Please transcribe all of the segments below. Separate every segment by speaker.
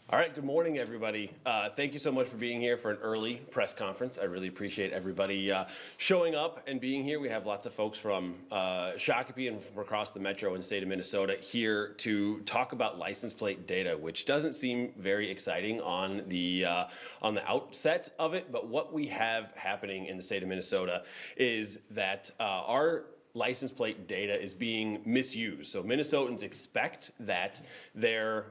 Speaker 1: All right, good morning, everybody. Thank you so much for being here for an early press conference. I really appreciate everybody showing up and being here. We have lots of folks from Shakopee and from across the metro and state of Minnesota here to talk about license plate data, which doesn't seem very exciting on the outset of it. But what we have happening in the state of Minnesota is that our license plate data is being misused. So Minnesotans expect that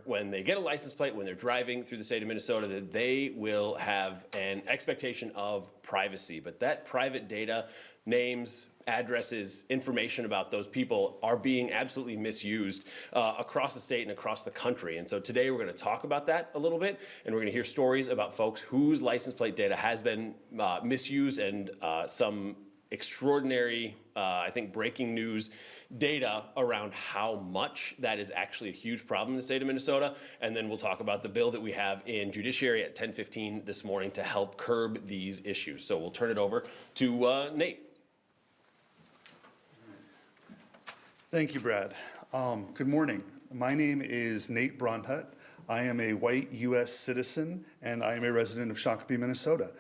Speaker 1: when they get a license plate, when they're driving through the state of Minnesota, that they will have an expectation of privacy. But that private data, names, addresses, information about those people are being absolutely misused across the state and across the country. And so today we're going to talk about that a little bit, and we're going to hear stories about folks whose license plate data has been misused and some extraordinary, I think, breaking news data around how much that is actually a huge problem in the state of Minnesota. And then we'll talk about the bill that we have in judiciary at 10:15 this morning to help curb these issues. So we'll turn it over to Nate.
Speaker 2: Thank you, Brad. Good morning. My name is Nate Bronhut. I am a white U.S. citizen, and I am a resident of Shakopee, Minnesota.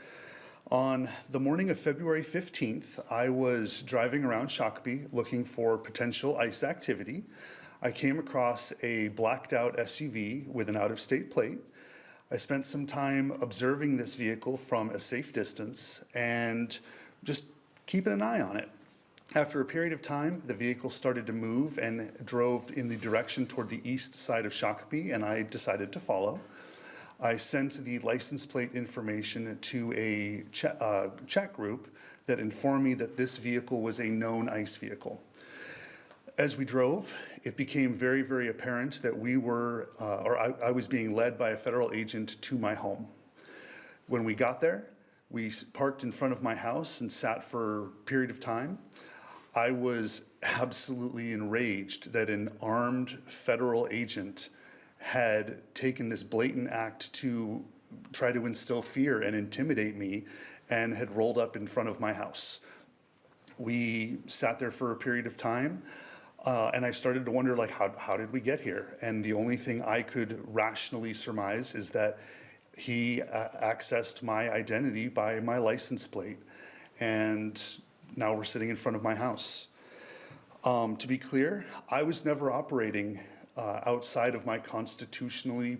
Speaker 2: On the morning of February 15th, I was driving around Shakopee looking for potential ICE activity. I came across a blacked out SUV with an out-of-state plate. I spent some time observing this vehicle from a safe distance and just keeping an eye on it. After a period of time, the vehicle started to move and drove in the direction toward the east side of Shakopee, and I decided to follow. I sent the license plate information to a chat group that informed me that this vehicle was a known ICE vehicle. As we drove, it became very, very apparent that I was being led by a federal agent to my home. When we got there, we parked in front of my house and sat for a period of time. I was absolutely enraged that an armed federal agent had taken this blatant act to try to instill fear and intimidate me and had rolled up in front of my house. We sat there for a period of time and I started to wonder, like, how did we get here? And the only thing I could rationally surmise is that he accessed my identity by my license plate. And now we're sitting in front of my house. To be clear, I was never operating outside of my constitutionally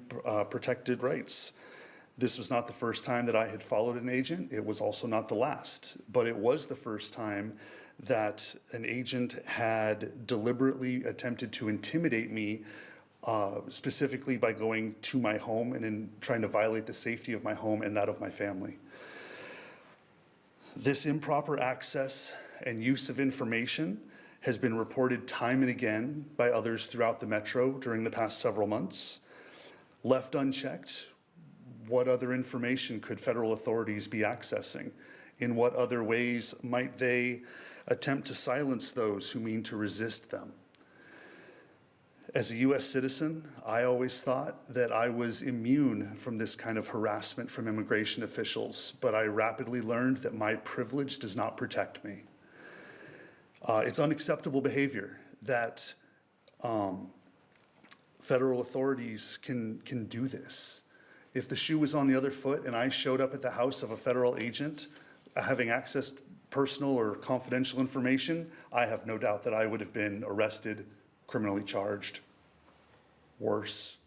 Speaker 2: protected rights. This was not the first time that I had followed an agent. It was also not the last, but it was the first time that an agent had deliberately attempted to intimidate me, specifically by going to my home and in trying to violate the safety of my home and that of my family. This improper access and use of information has been reported time and again by others throughout the metro during the past several months. Left unchecked, what other information could federal authorities be accessing? In what other ways might they attempt to silence those who mean to resist them? As a U.S. citizen, I always thought that I was immune from this kind of harassment from immigration officials, but I rapidly learned that my privilege does not protect me. It's unacceptable behavior that federal authorities can do this. If the shoe was on the other foot and I showed up at the house of a federal agent having accessed personal or confidential information, I have no doubt that I would have been arrested, criminally charged. Worse.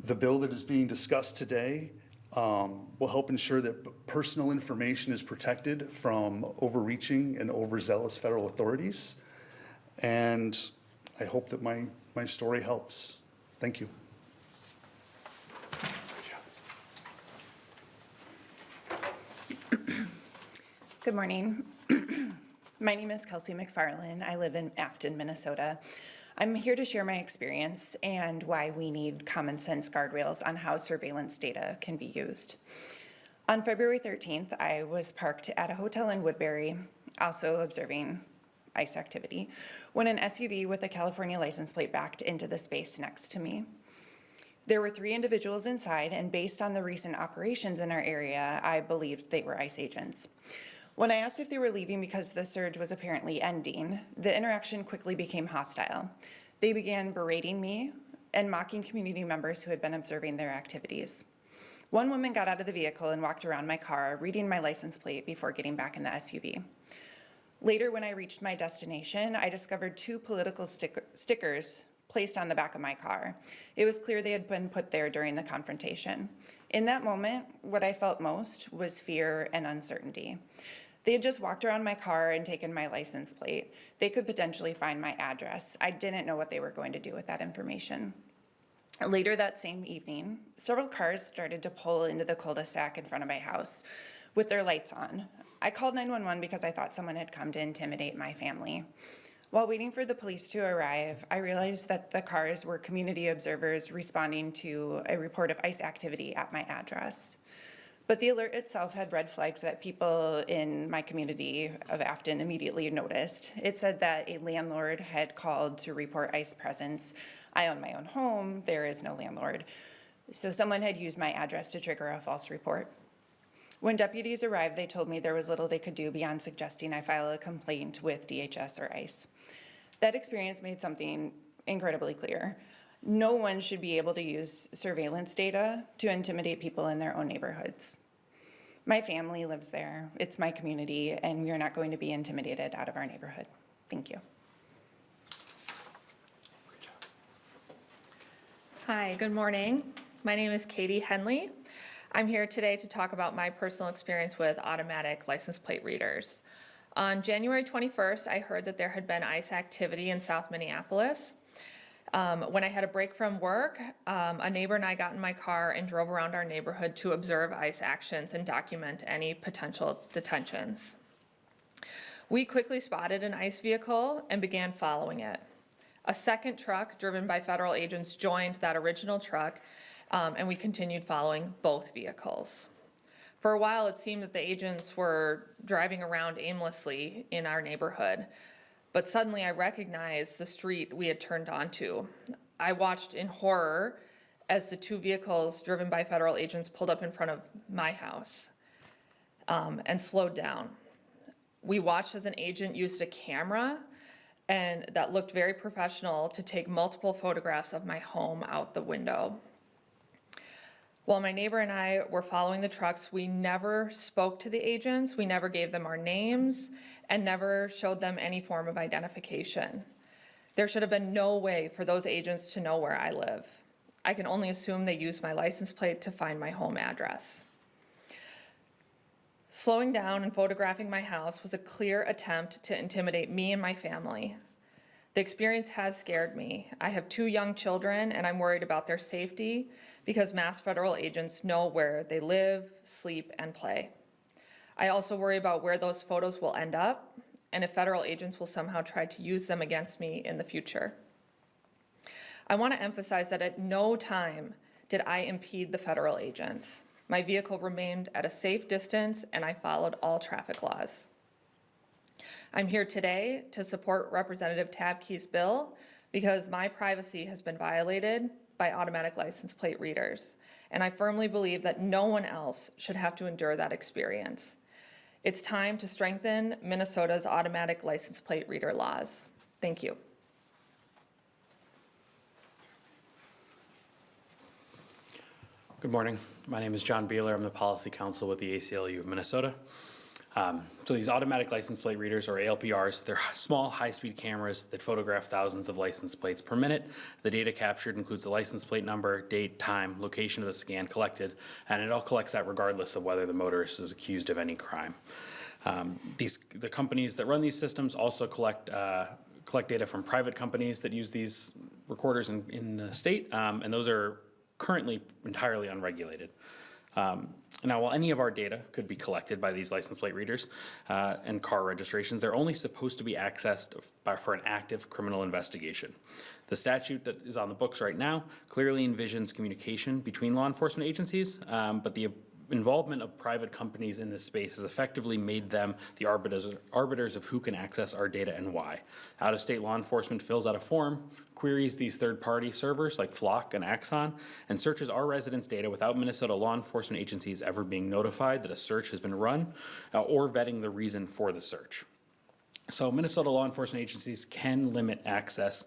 Speaker 2: The bill that is being discussed today will help ensure that personal information is protected from overreaching and overzealous federal authorities. And I hope that my story helps. Thank you.
Speaker 3: Good morning. My name is Kelsey McFarland. I live in Afton, Minnesota. I'm here to share my experience and why we need common sense guardrails on how surveillance data can be used. On February 13th, I was parked at a hotel in Woodbury, also observing ICE activity, when an SUV with a California license plate backed into the space next to me. There were 3 individuals inside, and based on the recent operations in our area, I believed they were ICE agents. When I asked if they were leaving because the surge was apparently ending, the interaction quickly became hostile. They began berating me and mocking community members who had been observing their activities. One woman got out of the vehicle and walked around my car, reading my license plate before getting back in the SUV. Later, when I reached my destination, I discovered 2 political stickers placed on the back of my car. It was clear they had been put there during the confrontation. In that moment, what I felt most was fear and uncertainty. They had just walked around my car and taken my license plate. They could potentially find my address. I didn't know what they were going to do with that information. Later that same evening, several cars started to pull into the cul-de-sac in front of my house with their lights on. I called 911 because I thought someone had come to intimidate my family. While waiting for the police to arrive, I realized that the cars were community observers responding to a report of ICE activity at my address. But the alert itself had red flags that people in my community of Afton immediately noticed. It said that a landlord had called to report ICE presence. I own my own home, there is no landlord. So someone had used my address to trigger a false report. When deputies arrived, they told me there was little they could do beyond suggesting I file a complaint with DHS or ICE. That experience made something incredibly clear. No one should be able to use surveillance data to intimidate people in their own neighborhoods. My family lives there, it's my community, and we are not going to be intimidated out of our neighborhood. Thank you.
Speaker 4: Hi, good morning. My name is Katie Henley. I'm here today to talk about my personal experience with automatic license plate readers. On January 21st, I heard that there had been ICE activity in South Minneapolis. When I had a break from work, a neighbor and I got in my car and drove around our neighborhood to observe ICE actions and document any potential detentions. We quickly spotted an ICE vehicle and began following it. A second truck driven by federal agents joined that original truck, and we continued following both vehicles. For a while, it seemed that the agents were driving around aimlessly in our neighborhood, but suddenly I recognized the street we had turned onto. I watched in horror as the 2 vehicles driven by federal agents pulled up in front of my house and slowed down. We watched as an agent used a camera and that looked very professional to take multiple photographs of my home out the window. While my neighbor and I were following the trucks, we never spoke to the agents, we never gave them our names, and never showed them any form of identification. There should have been no way for those agents to know where I live. I can only assume they used my license plate to find my home address. Slowing down and photographing my house was a clear attempt to intimidate me and my family. The experience has scared me. I have 2 young children, and I'm worried about their safety because masked federal agents know where they live, sleep, and play. I also worry about where those photos will end up and if federal agents will somehow try to use them against me in the future. I want to emphasize that at no time did I impede the federal agents. My vehicle remained at a safe distance, and I followed all traffic laws. I'm here today to support Representative Tabke's bill because my privacy has been violated by automatic license plate readers, and I firmly believe that no one else should have to endure that experience. It's time to strengthen Minnesota's automatic license plate reader laws. Thank you.
Speaker 5: Good morning. My name is John Beeler. I'm the Policy Counsel with the ACLU of Minnesota. So these automatic license plate readers, or ALPRs, they're small, high-speed cameras that photograph thousands of license plates per minute. The data captured includes the license plate number, date, time, location of the scan collected, and it all collects that regardless of whether the motorist is accused of any crime. The companies that run these systems also collect data from private companies that use these recorders in the state, and those are currently entirely unregulated. Now, while any of our data could be collected by these license plate readers and car registrations, they're only supposed to be accessed for an active criminal investigation. The statute that is on the books right now clearly envisions communication between law enforcement agencies, but the involvement of private companies in this space has effectively made them the arbiters of who can access our data and why. Out-of-state law enforcement fills out a form, queries these third-party servers like Flock and Axon, and searches our residents' data without Minnesota law enforcement agencies ever being notified that a search has been run or vetting the reason for the search. So Minnesota law enforcement agencies can limit access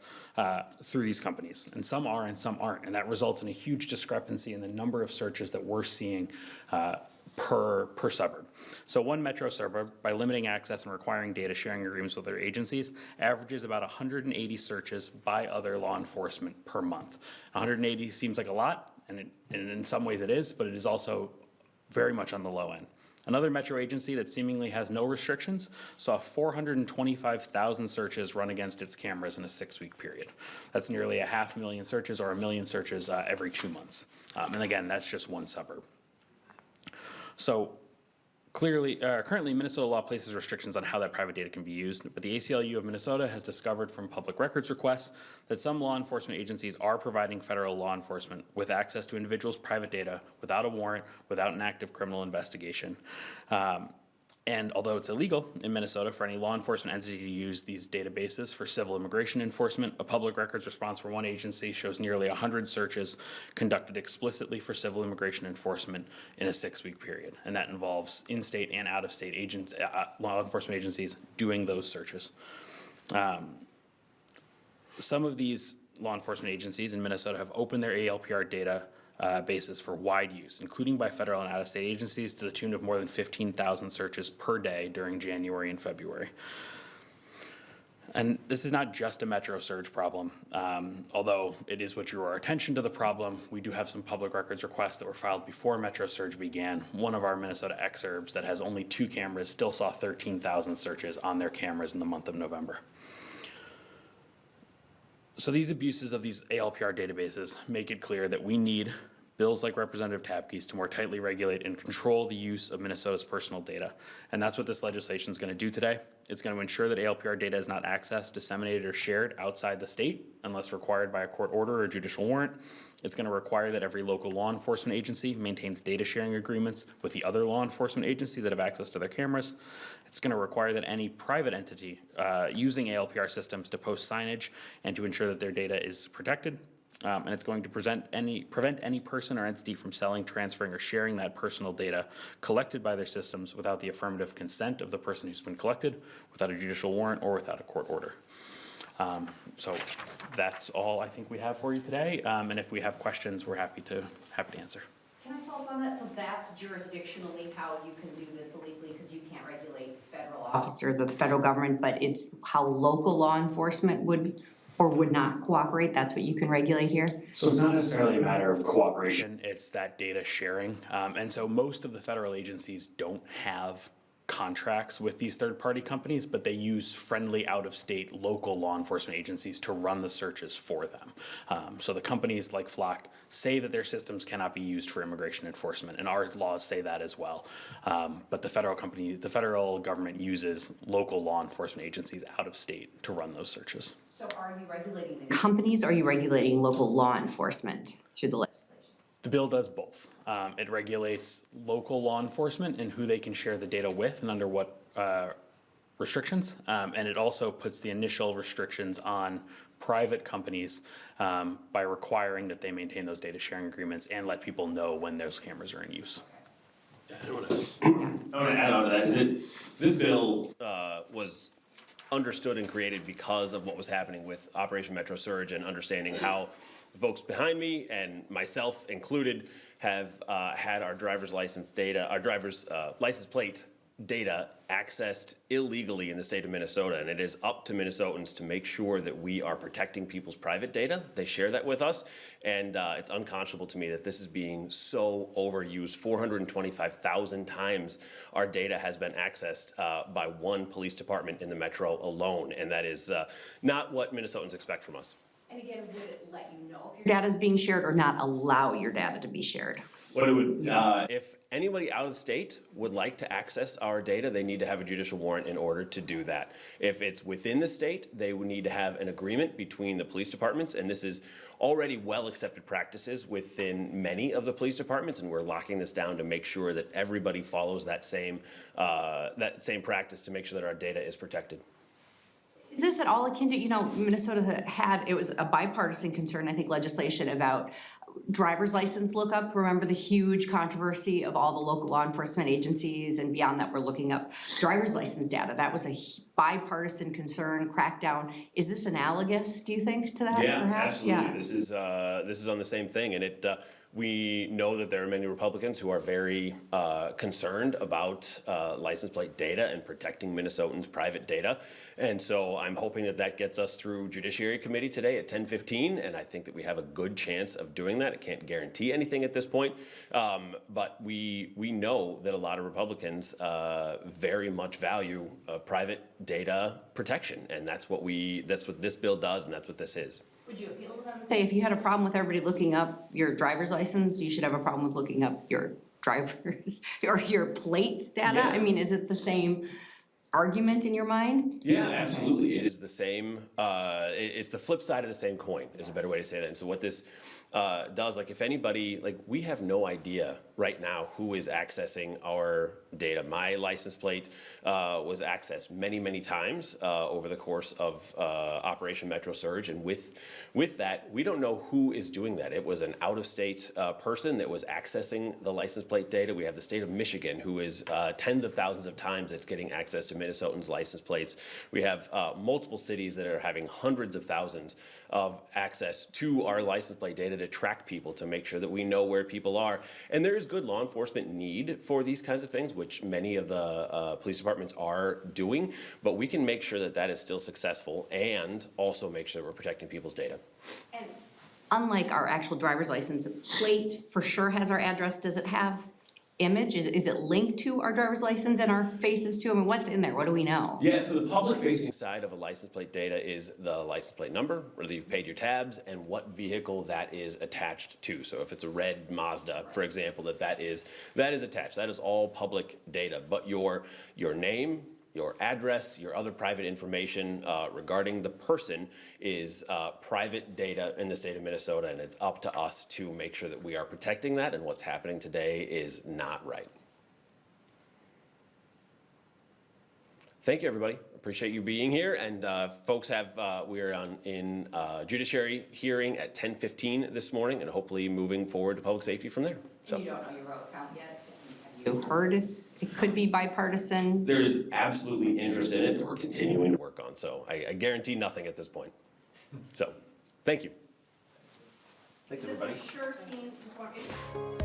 Speaker 5: through these companies, and some are and some aren't, and that results in a huge discrepancy in the number of searches that we're seeing per suburb. So one metro suburb, by limiting access and requiring data sharing agreements with their agencies, averages about 180 searches by other law enforcement per month. 180 seems like a lot, and in some ways it is, but it is also very much on the low end. Another metro agency that seemingly has no restrictions saw 425,000 searches run against its cameras in a 6-week period. That's nearly 500,000 searches or 1 million searches every 2 months. And again, that's just one suburb. So currently Minnesota law places restrictions on how that private data can be used, but the ACLU of Minnesota has discovered from public records requests that some law enforcement agencies are providing federal law enforcement with access to individuals' private data without a warrant, without an active criminal investigation. And although it's illegal in Minnesota for any law enforcement entity to use these databases for civil immigration enforcement, a public records response from one agency shows nearly 100 searches conducted explicitly for civil immigration enforcement in a 6-week period. And that involves in-state and out-of-state law enforcement agencies doing those searches. Some of these law enforcement agencies in Minnesota have opened their ALPR data basis for wide use, including by federal and out-of-state agencies, to the tune of more than 15,000 searches per day during January and February. And this is not just a Metro Surge problem, although it is what drew our attention to the problem. We do have some public records requests that were filed before Metro Surge began. One of our Minnesota exurbs that has only 2 cameras still saw 13,000 searches on their cameras in the month of November. So these abuses of these ALPR databases make it clear that we need bills like Representative Tabke's to more tightly regulate and control the use of Minnesota's personal data. And that's what this legislation is going to do today. It's going to ensure that ALPR data is not accessed, disseminated, or shared outside the state unless required by a court order or judicial warrant. It's going to require that every local law enforcement agency maintains data sharing agreements with the other law enforcement agencies that have access to their cameras. It's going to require that any private entity using ALPR systems to post signage and to ensure that their data is protected. And it's going to prevent any person or entity from selling, transferring, or sharing that personal data collected by their systems without the affirmative consent of the person who's been collected, without a judicial warrant, or without a court order. So that's all I think we have for you today. And if we have questions, we're happy to answer.
Speaker 6: Can I follow up on that? So that's jurisdictionally how you can do this illegally, because you can't regulate federal officers of the federal government, but it's how local law enforcement would or would not cooperate. That's what you can regulate here.
Speaker 5: So it's not necessarily a matter of cooperation, it's that data sharing. And so most of the federal agencies don't have contracts with these third-party companies, but they use friendly out-of-state local law enforcement agencies to run the searches for them. So the companies like Flock say that their systems cannot be used for immigration enforcement, and our laws say that as well. But the federal government uses local law enforcement agencies out of state to run those searches.
Speaker 6: So are you regulating the companies, or are you regulating local law enforcement through the legislation?
Speaker 5: The bill does both. It regulates local law enforcement and who they can share the data with and under what restrictions. And it also puts the initial restrictions on private companies by requiring that they maintain those data sharing agreements and let people know when those cameras are in use.
Speaker 1: I want to add on to that. This bill was understood and created because of what was happening with Operation Metro Surge and understanding how the folks behind me and myself included have had our driver's license data, our driver's license plate data accessed illegally in the state of Minnesota. And it is up to Minnesotans to make sure that we are protecting people's private data. They share that with us. And it's unconscionable to me that this is being so overused. 425,000 times our data has been accessed by one police department in the metro alone. And that is not what Minnesotans expect from us.
Speaker 6: And again, would it let you know if your data is being shared or not allow your data to be shared?
Speaker 1: What it would, if anybody out of the state would like to access our data, they need to have a judicial warrant in order to do that. If it's within the state, they would need to have an agreement between the police departments, and this is already well accepted practices within many of the police departments, and we're locking this down to make sure that everybody follows that same practice to make sure that our data is protected.
Speaker 6: Is this at all akin to, Minnesota had, it was a bipartisan concern, I think, legislation about driver's license lookup, remember the huge controversy of all the local law enforcement agencies and beyond that were looking up driver's license data. That was a bipartisan concern, crackdown. Is this analogous, do you think, to that
Speaker 1: Yeah,
Speaker 6: perhaps?
Speaker 1: absolutely. This is on the same thing, and we know that there are many Republicans who are very concerned about license plate data and protecting Minnesotans' private data. And so I'm hoping that that gets us through Judiciary Committee today at 10:15, and I think that we have a good chance of doing that. I can't guarantee anything at this point, but we know that a lot of Republicans very much value private data protection, and that's what this bill does, and that's what this is.
Speaker 6: Would you appeal to them? Say if you had a problem with everybody looking up your driver's license, you should have a problem with looking up your driver's or your plate data?
Speaker 1: Yeah.
Speaker 6: I mean, is it the same argument in your mind?
Speaker 1: Yeah, absolutely. It is the same, it's the flip side of the same coin, is a better way to say that. And so what this does, like if anybody, like we have no idea right now who is accessing our data. My license plate was accessed many, many times over the course of Operation Metro Surge. And with that, we don't know who is doing that. It was an out-of-state person that was accessing the license plate data. We have the state of Michigan, who is tens of thousands of times it's getting access to Minnesotans' license plates. We have multiple cities that are having hundreds of thousands of access to our license plate data to track people, to make sure that we know where people are. And there is good law enforcement need for these kinds of things, which many of the police departments are doing, but we can make sure that that is still successful and also make sure we're protecting people's data.
Speaker 6: And unlike our actual driver's license, plate for sure has our address. Does it have image? Is it linked to our driver's license and our faces too? I mean, what's in there? What do we know?
Speaker 1: Yeah, so the public-facing side of a license plate data is the license plate number, whether you've paid your tabs, and what vehicle that is attached to. So if it's a red Mazda, for example, that is attached. That is all public data. But your name, your address, your other private information regarding the person is private data in the state of Minnesota, and it's up to us to make sure that we are protecting that, and what's happening today is not right. Thank you, everybody. Appreciate you being here, and folks we are in judiciary hearing at 10:15 this morning, and hopefully moving forward to public safety from there. So.
Speaker 6: You don't know your vote count yet? Have you heard it could be bipartisan?
Speaker 1: There is absolutely interest in it that we're continuing to work on, so I guarantee nothing at this point. So, thank you. Thanks, everybody.
Speaker 7: Sure, just want